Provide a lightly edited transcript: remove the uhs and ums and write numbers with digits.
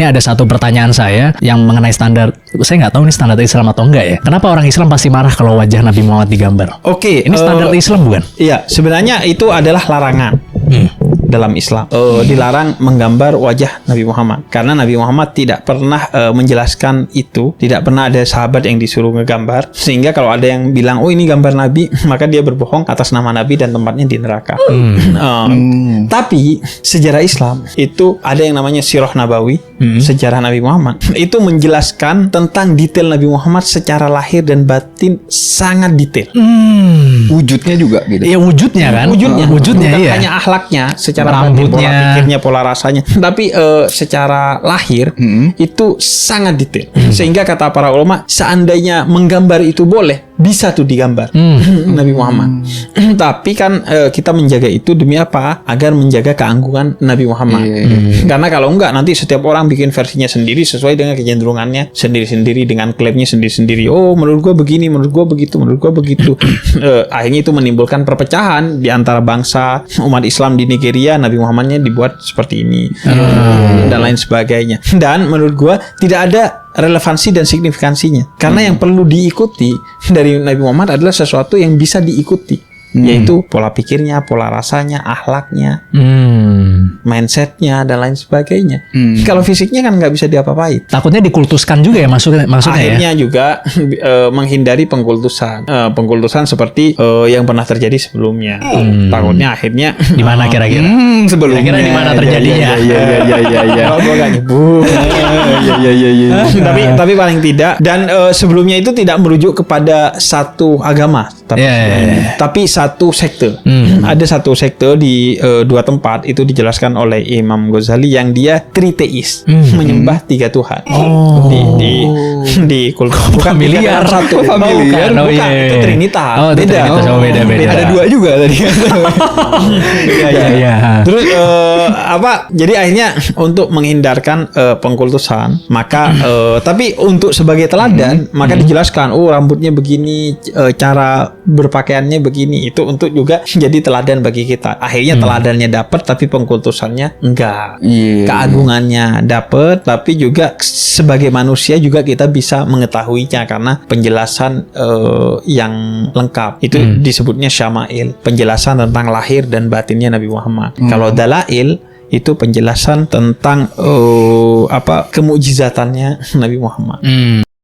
Ini ada satu pertanyaan saya yang mengenai standar. Saya nggak tahu ini standar Islam atau enggak ya. Kenapa orang Islam pasti marah kalau wajah Nabi Muhammad digambar? Oke, Ini standar Islam bukan? Iya, sebenarnya itu adalah larangan dalam Islam. Dilarang menggambar wajah Nabi Muhammad karena Nabi Muhammad tidak pernah menjelaskan itu. Tidak pernah ada sahabat yang disuruh ngegambar. Sehingga kalau ada yang bilang, oh ini gambar Nabi, maka dia berbohong atas nama Nabi dan tempatnya di neraka. Tapi sejarah Islam itu ada yang namanya Sirah Nabawi, sejarah Nabi Muhammad. Itu menjelaskan tentang detail Nabi Muhammad secara lahir dan batin sangat detail. Wujudnya juga gitu. Iya wujudnya kan? Wujudnya Bukan iya. hanya akhlaknya, secara Rambutnya. batin, pola pikirnya, pola rasanya, tapi secara lahir itu sangat detail. Sehingga kata para ulama, seandainya menggambar itu boleh, bisa tuh digambar Nabi Muhammad. Tapi kan kita menjaga itu demi apa? Agar menjaga keanggungan Nabi Muhammad. Karena kalau enggak, nanti setiap orang bikin versinya sendiri sesuai dengan kecenderungannya sendiri-sendiri, dengan klaimnya sendiri-sendiri. Oh, menurut gua begini, menurut gua begitu, menurut gua begitu. Akhirnya itu menimbulkan perpecahan di antara bangsa umat Islam di Nigeria. Nabi Muhammadnya dibuat seperti ini dan lain sebagainya. Dan menurut gua tidak ada relevansi dan signifikansinya. Karena yang perlu diikuti dari Nabi Muhammad adalah sesuatu yang bisa diikuti. Yaitu pola pikirnya, pola rasanya, akhlaknya, mindsetnya, dan lain sebagainya. Kalau fisiknya kan nggak bisa diapa-apain. Takutnya dikultuskan juga ya maksudnya Akhirnya ya. juga menghindari pengkultusan. Pengkultusan seperti yang pernah terjadi sebelumnya. Takutnya akhirnya Di mana kira-kira? Sebelumnya. Kira-kira di mana terjadinya? Iya. Gua nggak nyebut. Iya. Tapi paling tidak, dan sebelumnya itu tidak merujuk kepada satu agama, tapi satu sekte. Ada satu sekte di dua tempat itu dijelaskan oleh Imam Ghazali yang dia triteis, menyembah tiga Tuhan. Di kultur bukan familiar. satu. Familiar. Bukan, itu Trinitas. Oh, itu beda. Trinitas. Oh, beda. Ada dua juga tadi. Iya. Terus jadi akhirnya untuk menghindarkan pengkultusan, maka tapi untuk sebagai teladan, maka dijelaskan, oh rambutnya begini, cara berpakaiannya begini, itu untuk juga jadi teladan bagi kita. Akhirnya teladannya dapat, tapi pengkultusannya enggak. Keagungannya dapat, tapi juga sebagai manusia juga kita bisa mengetahuinya karena penjelasan yang lengkap. Itu disebutnya syama'il, penjelasan tentang lahir dan batinnya Nabi Muhammad. Kalau dalail itu penjelasan tentang kemukjizatannya Nabi Muhammad.